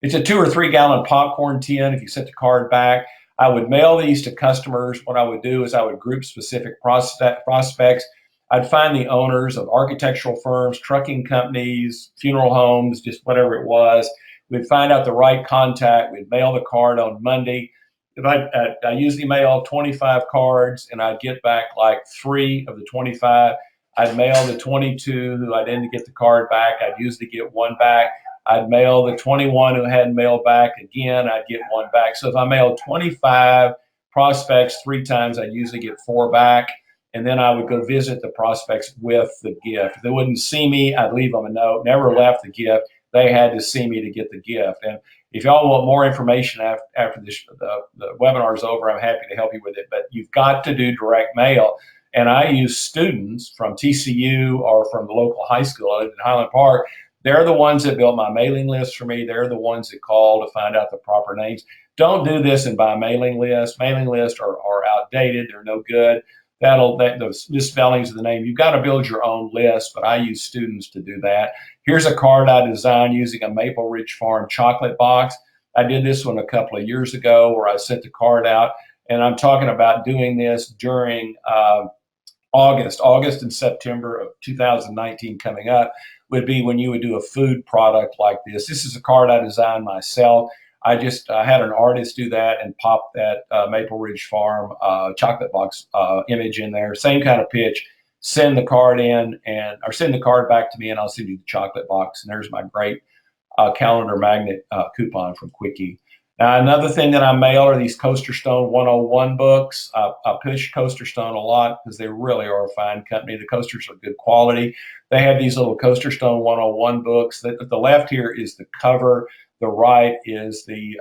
it's a 2 or 3 gallon popcorn tin if you sent the card back. I would mail these to customers. What I would do is I would group specific prospects. I'd find the owners of architectural firms, trucking companies, funeral homes, just whatever it was. We'd find out the right contact. We'd mail the card on Monday. If I usually mail 25 cards, and I'd get back like 3 of the 25. I'd mail the 22 who I didn't get the card back. I'd usually get 1 back. I'd mail the 21 who hadn't mailed back again. I'd get 1 back. So if I mailed 25 prospects 3 times, I'd usually get 4 back. And then I would go visit the prospects with the gift. If they wouldn't see me, I'd leave them a note. Never left the gift. They had to see me to get the gift. And if y'all want more information after the webinar is over, I'm happy to help you with it. But you've got to do direct mail. And I use students from TCU or from the local high school in Highland Park. They're the ones that built my mailing list for me. They're the ones that call to find out the proper names. Don't do this and buy mailing lists. Mailing lists are outdated. They're no good. Those misspellings of the name. You've got to build your own list, but I use students to do that. Here's a card I designed using a Maple Ridge Farm chocolate box. I did this one a couple of years ago where I sent the card out, and I'm talking about doing this during August and September of 2019 coming up would be when you would do a food product like this. This is a card I designed myself. I had an artist do that and pop that Maple Ridge Farm chocolate box image in there. Same kind of pitch. Send the card in or send the card back to me, and I'll send you the chocolate box. And there's my great calendar magnet coupon from Quickie. Now, another thing that I mail are these CoasterStone 101 books. I push CoasterStone a lot because they really are a fine company. The coasters are good quality. They have these little CoasterStone 101 books. The left here is the cover. The right is the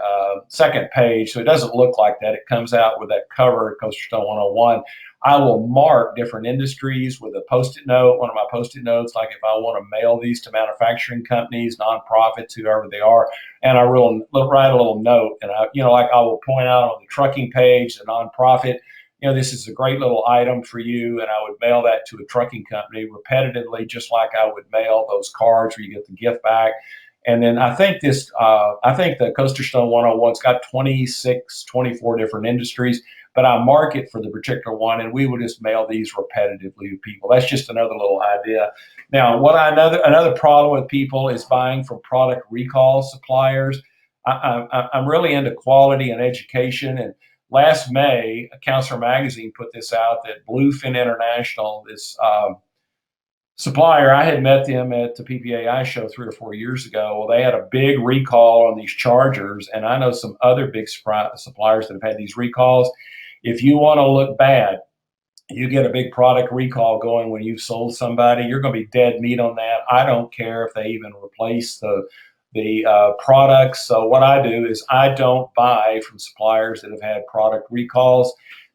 second page. So it doesn't look like that. It comes out with that cover, CoasterStone 101. I will mark different industries with a Post-it note, one of my Post-it notes, like if I want to mail these to manufacturing companies, nonprofits, whoever they are, and I will write a little note, and I will point out on the trucking page, the nonprofit, this is a great little item for you, and I would mail that to a trucking company repetitively, just like I would mail those cards where you get the gift back. And then I think the CoasterStone 101's got 26, 24 different industries, but I mark it for the particular one, and we would just mail these repetitively to people. That's just another little idea. Now, another problem with people is buying from product recall suppliers. I'm really into quality and education, and last May, Counselor Magazine put this out that Bluefin International, this supplier, I had met them at the PPAI show 3 or 4 years ago. Well, they had a big recall on these chargers, and I know some other big suppliers that have had these recalls. If you want to look bad, you get a big product recall going when you've sold somebody, you're going to be dead meat on that. I don't care if they even replace the products. So what I do is I don't buy from suppliers that have had product recalls.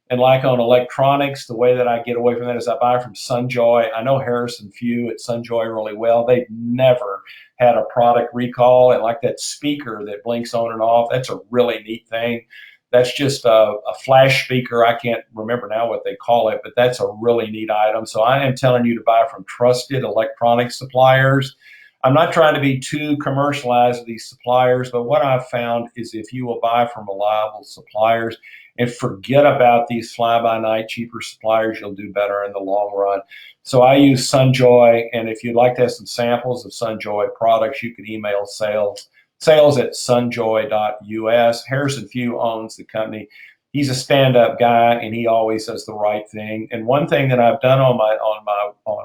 And like on electronics, the way that I get away from that is I buy from Sunjoy. I know Harrison Few at Sunjoy really well. They've never had a product recall. And like that speaker that blinks on and off, that's a really neat thing. That's just a flash speaker. I can't remember now what they call it, but that's a really neat item. So I am telling you to buy from trusted electronic suppliers. I'm not trying to be too commercialized with these suppliers, but what I've found is if you will buy from reliable suppliers and forget about these fly-by-night cheaper suppliers, you'll do better in the long run. So I use Sunjoy, and if you'd like to have some samples of Sunjoy products, you can email sales at sunjoy.us. Harrison Few owns the company. He's a stand-up guy, and he always does the right thing. And one thing that I've done on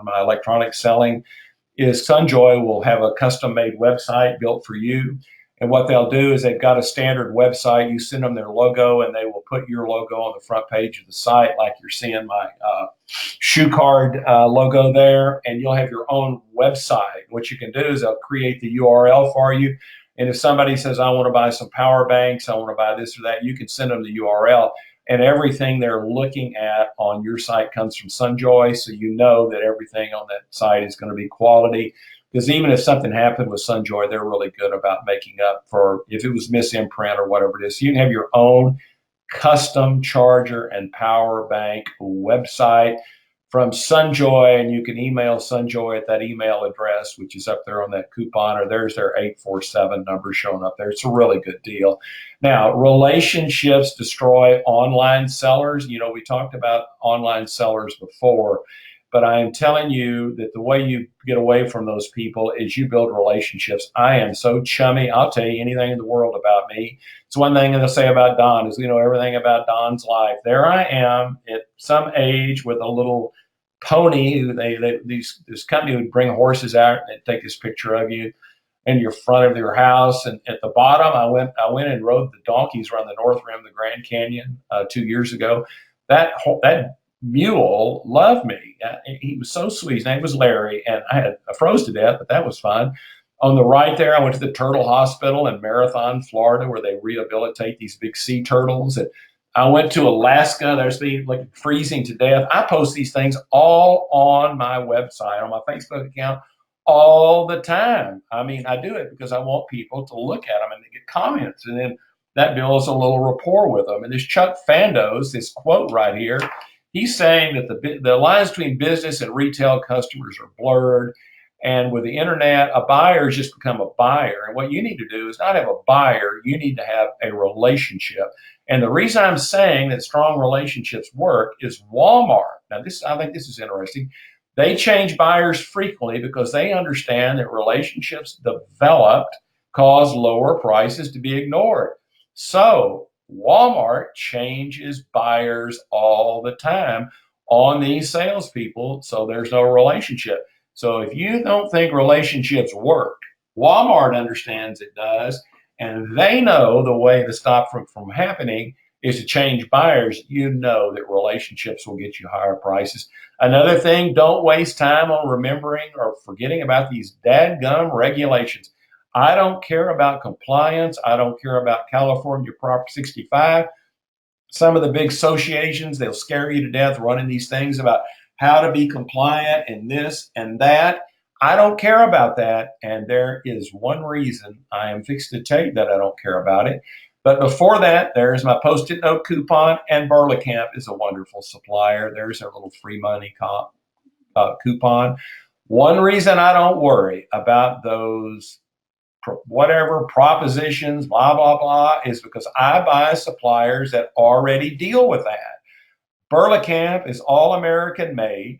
my electronic selling is Sunjoy will have a custom-made website built for you. And what they'll do is they've got a standard website. You send them their logo, and they will put your logo on the front page of the site, like you're seeing my shoe card logo there, and you'll have your own website. What you can do is they'll create the URL for you. And if somebody says, I want to buy some power banks, I want to buy this or that, you can send them the URL. and everything they're looking at on your site comes from Sunjoy, so you know that everything on that site is going to be quality. Because even if something happened with Sunjoy, they're really good about making up for if it was misimprint or whatever it is. So you can have your own custom charger and power bank website from Sunjoy, and you can email Sunjoy at that email address, which is up there on that coupon, or there's their 847 number showing up there. It's a really good deal. Now, relationships destroy online sellers. You know, we talked about online sellers before, but I am telling you that the way you get away from those people is you build relationships. I am so chummy. I'll tell you anything in the world about me. It's one thing they'll say about Don is, you know, everything about Don's life. There I am at some age with a little pony who this company would bring horses out and take this picture of you in your front of your house, and at the bottom I went and rode the donkeys around the north rim of the Grand Canyon 2 years ago. That mule loved me. He was so sweet. His name was Larry, and I froze to death, but that was fun. On the right there, I went to the Turtle Hospital in Marathon, Florida, where they rehabilitate these big sea turtles. And I went to Alaska. There's been like freezing to death. I post these things all on my website, on my Facebook account, all the time. I mean, I do it because I want people to look at them and they get comments, and then that builds a little rapport with them. And this Chuck Fandos, this quote right here, he's saying that the lines between business and retail customers are blurred. And with the internet, a buyer has just become a buyer. And what you need to do is not have a buyer, you need to have a relationship. And the reason I'm saying that strong relationships work is Walmart. Now, I think this is interesting. They change buyers frequently because they understand that relationships developed cause lower prices to be ignored. So Walmart changes buyers all the time on these salespeople, so there's no relationship. So if you don't think relationships work, Walmart understands it does, and they know the way to stop from happening is to change buyers. You know that relationships will get you higher prices. Another thing, don't waste time on remembering or forgetting about these dadgum regulations. I don't care about compliance. I don't care about California Prop 65. Some of the big associations, they'll scare you to death running these things about how to be compliant and this and that. I don't care about that. And there is one reason I am fixed to tell you that I don't care about it. But before that, there's my Post-it note coupon, and Burlacamp is a wonderful supplier. There's our little free money coupon. One reason I don't worry about those whatever propositions, blah, blah, blah, is because I buy suppliers that already deal with that. Burlacamp is all American made.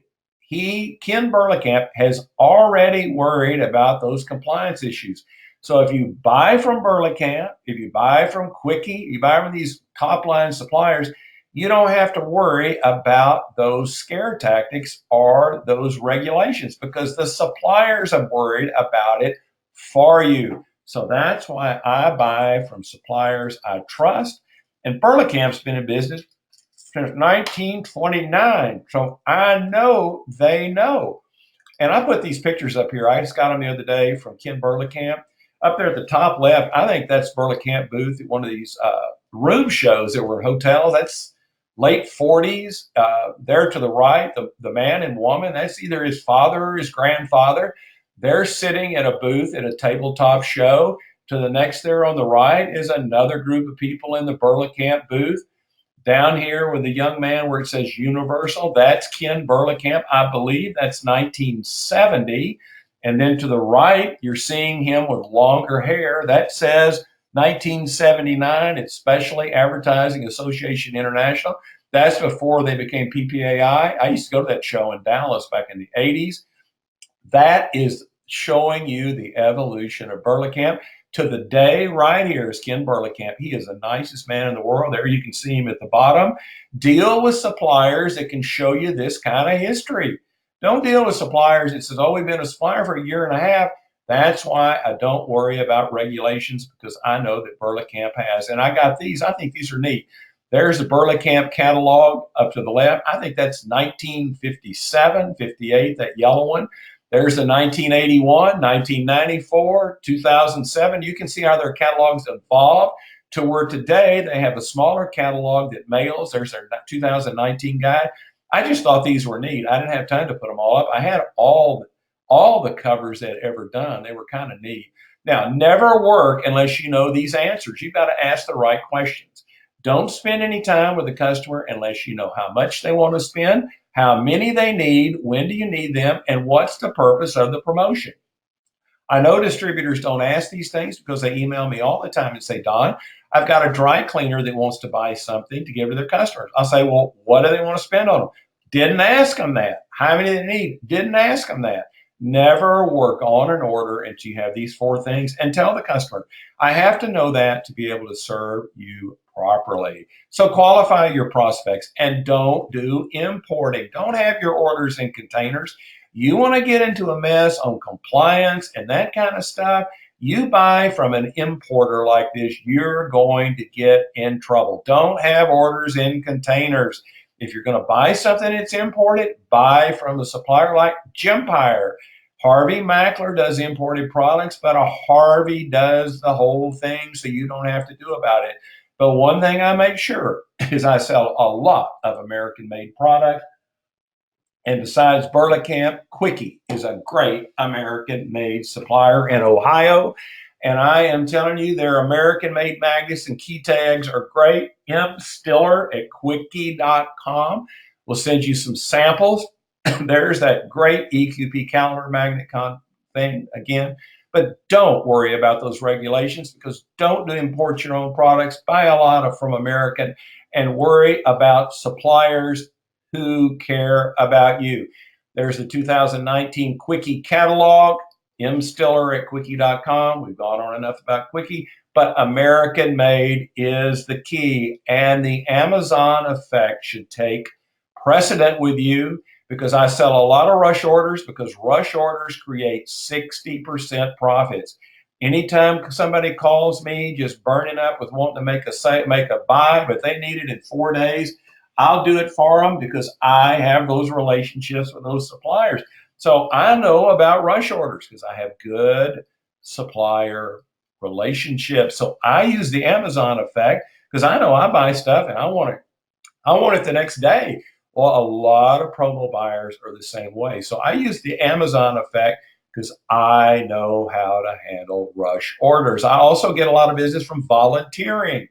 Ken Burlacamp, has already worried about those compliance issues. So if you buy from Burlacamp, if you buy from Quickie, you buy from these top line suppliers, you don't have to worry about those scare tactics or those regulations because the suppliers have worried about it for you. So that's why I buy from suppliers I trust. And Burlacamp's been in business since 1929. So I know they know. And I put these pictures up here. I just got them the other day from Ken Burlacamp. Up there at the top left, I think that's Burlacamp booth at one of these room shows that were hotels. That's late 40s. There to the right, the man and woman, that's either his father or his grandfather. They're sitting at a booth at a tabletop show. To the next there on the right is another group of people in the Burlacamp booth. Down here with the young man where it says Universal, that's Ken Burlacamp. I believe that's 1970. And then to the right, you're seeing him with longer hair. That says 1979. It's Specialty Advertising Association International. That's before they became PPAI. I used to go to that show in Dallas back in the 80s. That is showing you the evolution of Burlacamp. To the day right here is Ken Burlacamp. He is the nicest man in the world. There you can see him at the bottom. Deal with suppliers that can show you this kind of history. Don't deal with suppliers that says, oh, we've been a supplier for a year and a half. That's why I don't worry about regulations, because I know that Burlacamp has. And I got these. I think these are neat. There's the Burlacamp catalog up to the left. I think that's 1957, 58, that yellow one. There's the 1981, 1994, 2007. You can see how their catalogs evolved. to where today they have a smaller catalog that mails. There's their 2019 guide. I just thought these were neat. I didn't have time to put them all up. I had all the covers they'd ever done. They were kind of neat. Now, never work unless you know these answers. You've got to ask the right questions. Don't spend any time with the customer unless you know how much they want to spend, how many they need, when do you need them, and what's the purpose of the promotion. I know distributors don't ask these things because they email me all the time and say, Don, I've got a dry cleaner that wants to buy something to give to their customers. I'll say, well, what do they want to spend on them? Didn't ask them that. How many do they need? Didn't ask them that. Never work on an order until you have these four things and tell the customer, I have to know that to be able to serve you properly. So qualify your prospects and don't do importing. Don't have your orders in containers. You want to get into a mess on compliance and that kind of stuff, you buy from an importer like this, you're going to get in trouble. Don't have orders in containers. If you're going to buy something that's imported, buy from a supplier like Gempire. Harvey Mackler does imported products, but a Harvey does the whole thing, so you don't have to do about it. But one thing I make sure is I sell a lot of American-made product. And besides Burlingame, Quickie is a great American-made supplier in Ohio. And I am telling you, their American-made magnets and key tags are great. M. Stiller at quickie.com will send you some samples. There's that great EQP calendar magnet thing again. But don't worry about those regulations, because don't import your own products. Buy a lot of from American and worry about suppliers who care about you. There's the 2019 Quickie catalog, M. Stiller at quickie.com. We've gone on enough about Quickie, but American made is the key. And the Amazon effect should take precedent with you, because I sell a lot of rush orders, because rush orders create 60% profits. Anytime somebody calls me just burning up with wanting to make a buy, but they need it in 4 days, I'll do it for them because I have those relationships with those suppliers. So I know about rush orders because I have good supplier relationships. So I use the Amazon effect because I know I buy stuff and I want it the next day. Well, a lot of promo buyers are the same way. So I use the Amazon effect because I know how to handle rush orders. I also get a lot of business from volunteering.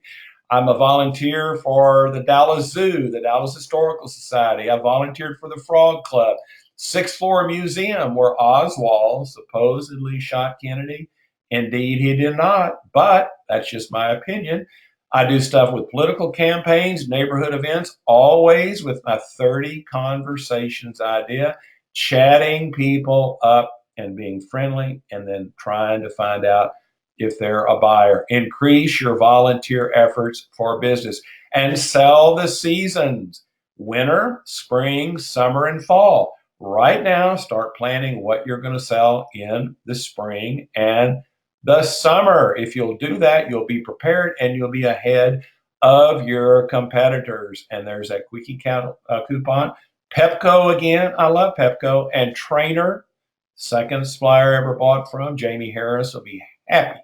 I'm a volunteer for the Dallas Zoo, the Dallas Historical Society. I volunteered for the Frog Club, Sixth Floor Museum, where Oswald supposedly shot Kennedy. Indeed, he did not, but that's just my opinion. I do stuff with political campaigns, neighborhood events, always with my 30 conversations idea, chatting people up and being friendly, and then trying to find out if they're a buyer. Increase your volunteer efforts for business and sell the seasons: winter, spring, summer, and fall. Right now, start planning what you're going to sell in the spring and the summer. If you'll do that, you'll be prepared and you'll be ahead of your competitors. And there's that Quickie coupon. Pepco again. I love Pepco. And Trainer, second supplier I ever bought from, Jamie Harris, will be happy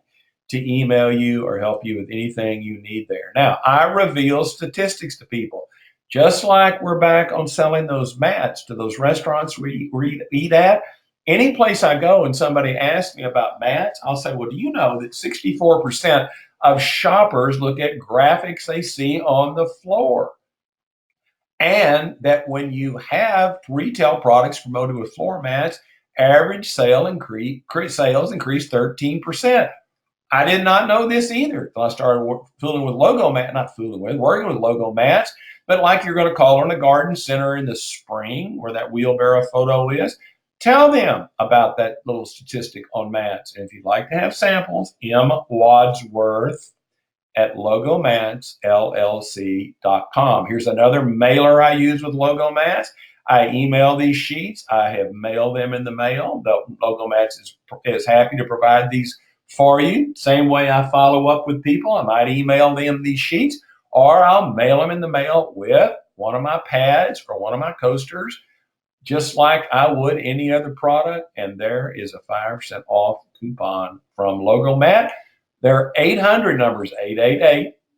to email you or help you with anything you need there. Now, I reveal statistics to people. Just like we're back on selling those mats to those restaurants we eat at, any place I go and somebody asks me about mats, I'll say, well, do you know that 64% of shoppers look at graphics they see on the floor? And that when you have retail products promoted with floor mats, average sales increase 13%. I did not know this either until I started fooling with working with logo mats. But like you're going to call on a garden center in the spring where that wheelbarrow photo is, tell them about that little statistic on mats. And if you'd like to have samples, M. Wadsworth at logomatsllc.com. Here's another mailer I use with Logo Mats. I email these sheets. I have mailed them in the mail. The Logo Mats is happy to provide these for you. Same way I follow up with people. I might email them these sheets, or I'll mail them in the mail with one of my pads or one of my coasters, just like I would any other product. And there is a 5% off coupon from Logo Mat. Their 800 numbers,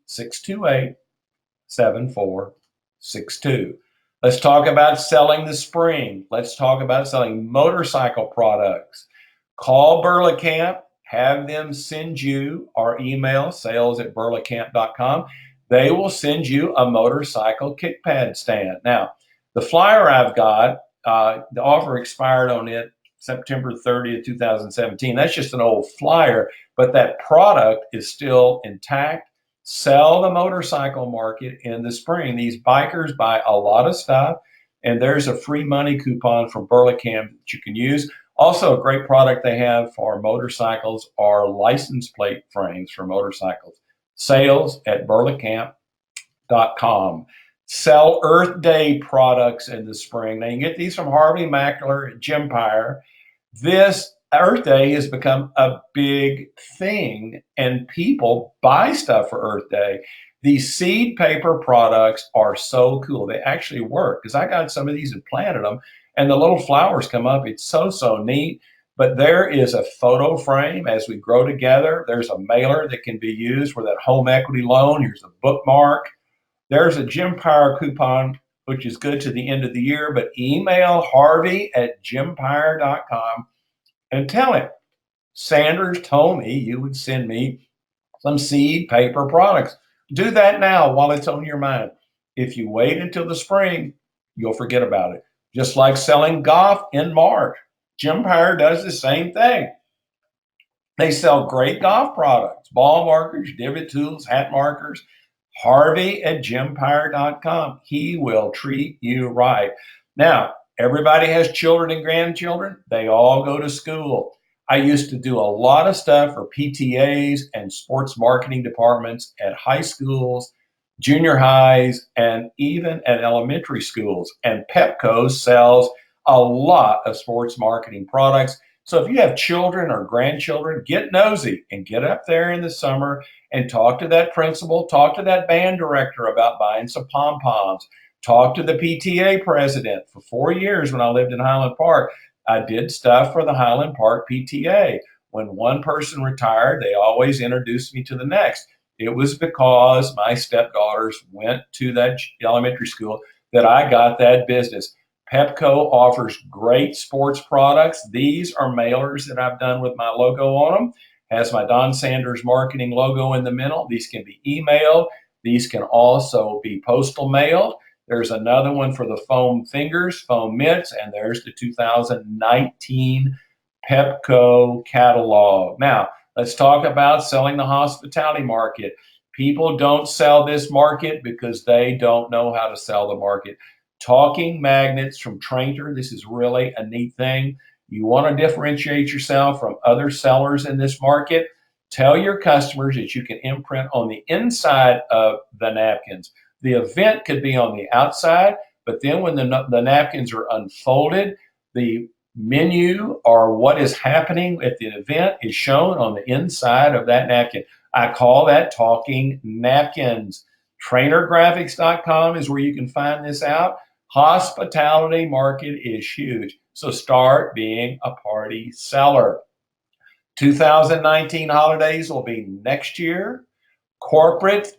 888-628-7462. Let's talk about selling the spring. Let's talk about selling motorcycle products. Call Burlacamp, have them send you our email, sales@burlacamp.com. They will send you a motorcycle kick pad stand. Now, the flyer I've got, the offer expired on it September 30th, 2017. That's just an old flyer, but that product is still intact. Sell the motorcycle market in the spring. These bikers buy a lot of stuff, and there's a free money coupon from Burlacamp that you can use. Also, a great product they have for motorcycles are license plate frames for motorcycles. Sales@burlacamp.com. Sell Earth Day products in the spring. Now, you get these from Harvey Mackler at Gympire. This Earth Day has become a big thing, and people buy stuff for Earth Day. These seed paper products are so cool. They actually work, because I got some of these and planted them, and the little flowers come up. It's so neat. But there is a photo frame as we grow together. There's a mailer that can be used for that home equity loan. Here's a bookmark. There's a Gympire coupon, which is good to the end of the year, but email Harvey@gympire.com and tell him, Sanders told me you would send me some seed paper products. Do that now while it's on your mind. If you wait until the spring, you'll forget about it. Just like selling golf in March. Gympire does the same thing. They sell great golf products, ball markers, divot tools, hat markers. Harvey@gympire.com. He will treat you right. Now, everybody has children and grandchildren. They all go to school. I used to do a lot of stuff for PTAs and sports marketing departments at high schools, junior highs, and even at elementary schools. And Pepco sells a lot of sports marketing products. So if you have children or grandchildren, get nosy and get up there in the summer and talk to that principal, talk to that band director about buying some pom-poms, talk to the PTA president. For 4 years when I lived in Highland Park, I did stuff for the Highland Park PTA. When one person retired, they always introduced me to the next. It was because my stepdaughters went to that elementary school that I got that business. Pepco offers great sports products. These are mailers that I've done with my logo on them. Has my Don Sanders marketing logo in the middle. These can be emailed. These can also be postal mailed. There's another one for the foam fingers, foam mitts, and there's the 2019 Pepco catalog. Now, let's talk about selling the hospitality market. People don't sell this market because they don't know how to sell the market. Talking magnets from Trainer. This is really a neat thing. You want to differentiate yourself from other sellers in this market. Tell your customers that you can imprint on the inside of the napkins. The event could be on the outside, but then when the napkins are unfolded, the menu or what is happening at the event is shown on the inside of that napkin. I call that talking napkins. Trainergraphics.com is where you can find this out. Hospitality market is huge. So start being a party seller. 2019 holidays will be next year. Corporate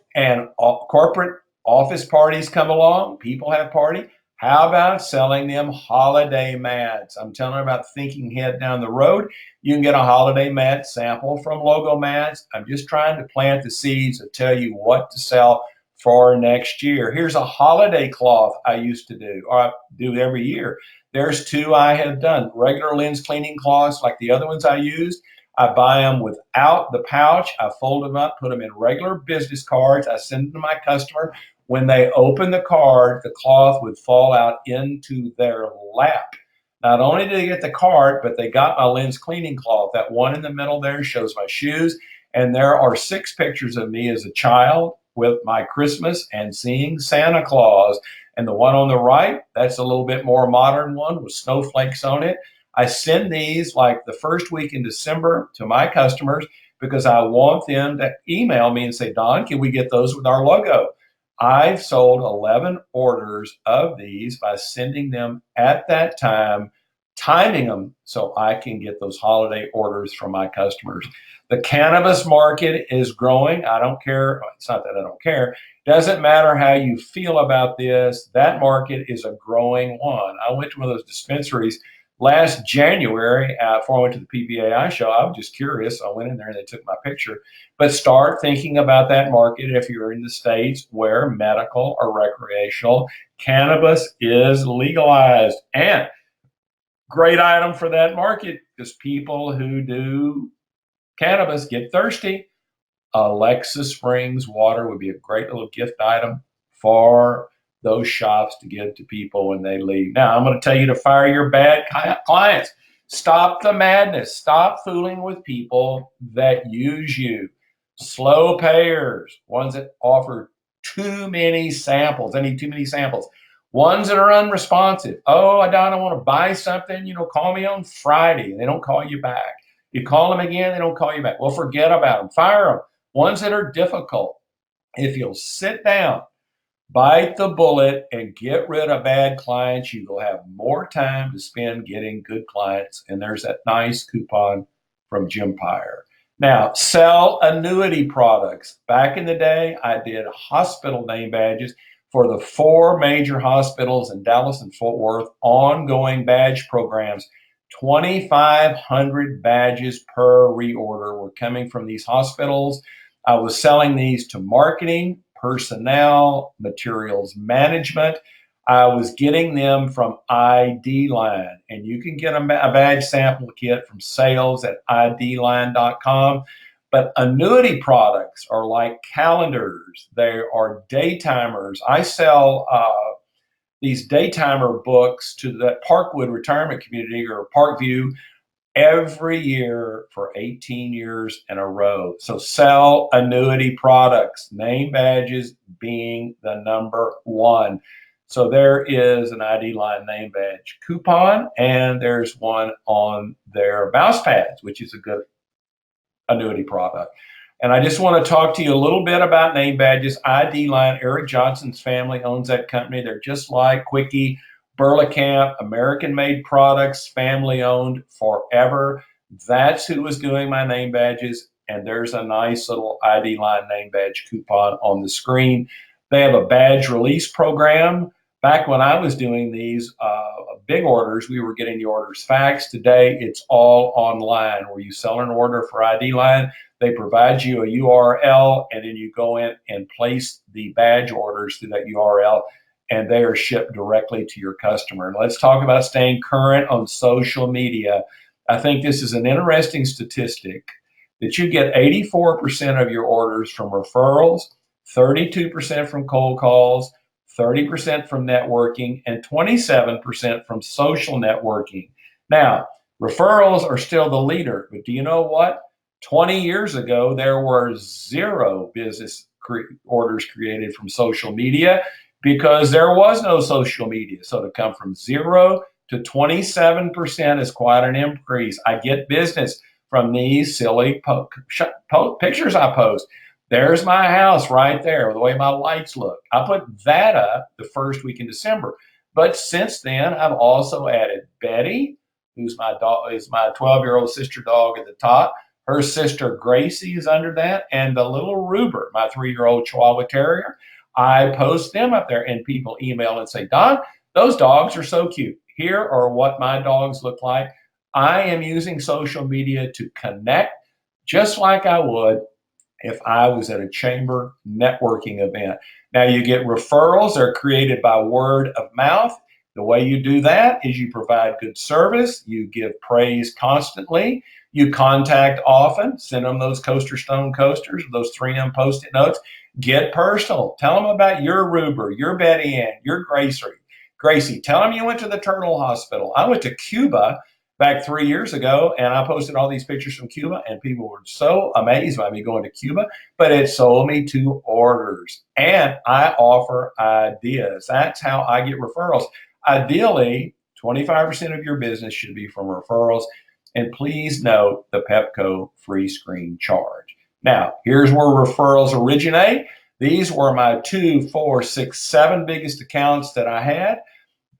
office parties come along. People have party. How about selling them holiday mats? I'm telling you about thinking ahead down the road. You can get a holiday mat sample from Logo Mats. I'm just trying to plant the seeds to tell you what to sell for next year. Here's a holiday cloth I used to do, or I do every year. There's two I have done. Regular lens cleaning cloths like the other ones I used. I buy them without the pouch. I fold them up, put them in regular business cards. I send them to my customer. When they open the card, the cloth would fall out into their lap. Not only did they get the card, but they got my lens cleaning cloth. That one in the middle there shows my shoes. And there are 6 pictures of me as a child with my Christmas and seeing Santa Claus. And the one on the right, that's a little bit more modern one with snowflakes on it. I send these like the first week in December to my customers because I want them to email me and say, Don, can we get those with our logo? I've sold 11 orders of these by sending them at that time timing them so I can get those holiday orders from my customers. The cannabis market is growing. I don't care. It's not that I don't care. Doesn't matter how you feel about this. That market is a growing one. I went to one of those dispensaries last January before I went to the PBAI show. I was just curious. I went in there and they took my picture. But start thinking about that market if you're in the states where medical or recreational cannabis is legalized. And great item for that market because people who do cannabis get thirsty. Alexa Springs water would be a great little gift item for those shops to give to people when they leave. Now, I'm going to tell you to fire your bad clients. Stop the madness. Stop fooling with people that use you. Slow payers, ones that offer too many samples. I need too many samples. Ones that are unresponsive. Oh, I don't want to buy something. Call me on Friday. They don't call you back. You call them again, they don't call you back. Well, forget about them. Fire them. Ones that are difficult. If you'll sit down, bite the bullet, and get rid of bad clients, you will have more time to spend getting good clients. And there's that nice coupon from Jim Pyre. Now, sell annuity products. Back in the day, I did hospital name badges for the 4 major hospitals in Dallas and Fort Worth, ongoing badge programs. 2,500 badges per reorder were coming from these hospitals. I was selling these to marketing, personnel, materials management. I was getting them from ID Line, and you can get a badge sample kit from sales at idline.com. But annuity products are like calendars. They are daytimers. I sell these daytimer books to the Parkwood retirement community or Parkview every year for 18 years in a row. So sell annuity products, name badges being the number one. So there is an ID Line name badge coupon, and there's one on their mouse pads, which is a good annuity product. And I just want to talk to you a little bit about name badges. ID Line, Eric Johnson's family owns that company. They're just like Quickie, Burlacamp, American-made products, family-owned forever. That's who was doing my name badges. And there's a nice little ID Line name badge coupon on the screen. They have a badge release program. Back when I was doing these big orders, we were getting the orders faxed. Today, it's all online where you sell an order for ID Line. They provide you a URL, and then you go in and place the badge orders through that URL, and they are shipped directly to your customer. And let's talk about staying current on social media. I think this is an interesting statistic that you get 84% of your orders from referrals, 32% from cold calls, 30% from networking, and 27% from social networking. Now, referrals are still the leader, but do you know what? 20 years ago, there were 0 business orders created from social media because there was no social media. So to come from 0 to 27% is quite an increase. I get business from these silly pictures I post. There's my house right there, the way my lights look. I put that up the first week in December. But since then, I've also added Betty, who's my dog, is my 12-year-old sister dog at the top. Her sister Gracie is under that, and the little Ruber, my 3-year-old Chihuahua Terrier. I post them up there, and people email and say, Don, those dogs are so cute. Here are what my dogs look like. I am using social media to connect just like I would if I was at a chamber networking event. Now, you get referrals. They're created by word of mouth. The way you do that is you provide good service, you give praise constantly, you contact often, send them those CoasterStone coasters, those 3M Post-it notes, get personal. Tell them about your Ruber, your Betty Ann, your Gracie. Tell them you went to the Turtle Hospital. I went to Cuba back 3 years ago, and I posted all these pictures from Cuba, and people were so amazed by me going to Cuba, but it sold me 2 orders. And I offer ideas. That's how I get referrals. Ideally, 25% of your business should be from referrals. And please note the Pepco free screen charge. Now, here's where referrals originate. These were my 2, 4, 6, 7 biggest accounts that I had.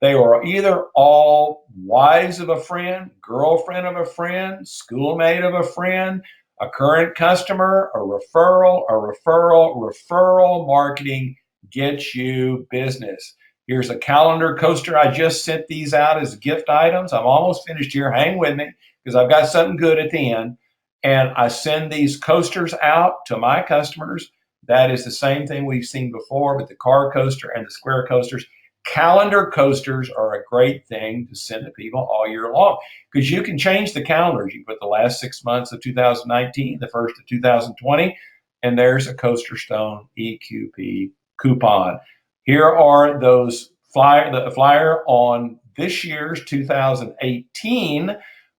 They are either all wives of a friend, girlfriend of a friend, schoolmate of a friend, a current customer, a referral, referral marketing gets you business. Here's a calendar coaster. I just sent these out as gift items. I'm almost finished here. Hang with me because I've got something good at the end. And I send these coasters out to my customers. That is the same thing we've seen before with the car coaster and the square coasters. Calendar coasters are a great thing to send to people all year long because you can change the calendars. You put the last 6 months of 2019, the first of 2020, and there's a CoasterStone EQP coupon. Here are those the flyer on this year's 2018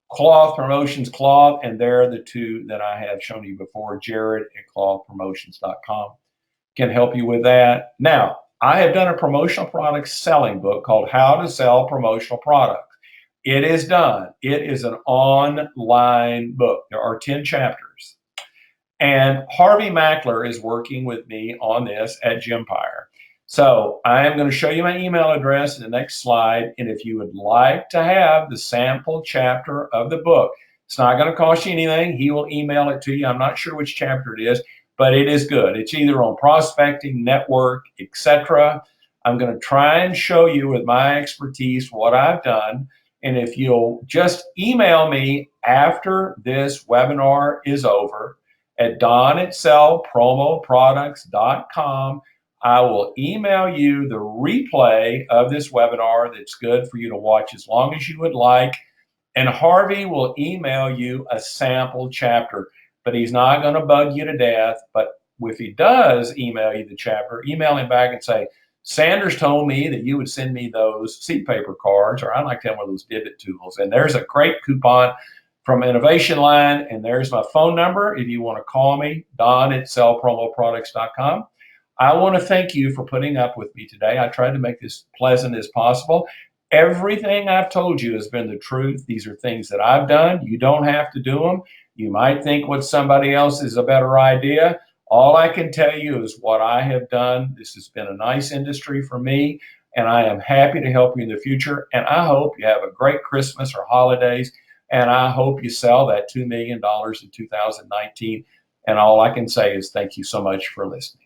cloth promotions cloth, and there are the two that I have shown you before. Jared at clothpromotions.com can help you with that. Now, I have done a promotional product selling book called How to Sell Promotional Products. It is done. It is an online book. There are 10 chapters. And Harvey Mackler is working with me on this at Gympire. So I am going to show you my email address in the next slide. And if you would like to have the sample chapter of the book, it's not going to cost you anything. He will email it to you. I'm not sure which chapter it is, but it is good. It's either on prospecting, network, etc. I'm going to try and show you with my expertise what I've done. And if you'll just email me after this webinar is over at don@sellpromoproducts.com, I will email you the replay of this webinar that's good for you to watch as long as you would like. And Harvey will email you a sample chapter, but he's not going to bug you to death. But if he does email you the chapter, email him back and say, Sanders told me that you would send me those seed paper cards, or I like to have one of those divot tools. And there's a great coupon from Innovation Line, and there's my phone number if you want to call me, don@sellpromoproducts.com. I want to thank you for putting up with me today. I tried to make this pleasant as possible. Everything I've told you has been the truth. These are things that I've done. You don't have to do them. You might think what somebody else is a better idea. All I can tell you is what I have done. This has been a nice industry for me, and I am happy to help you in the future. And I hope you have a great Christmas or holidays, and I hope you sell that $2 million in 2019. And all I can say is thank you so much for listening.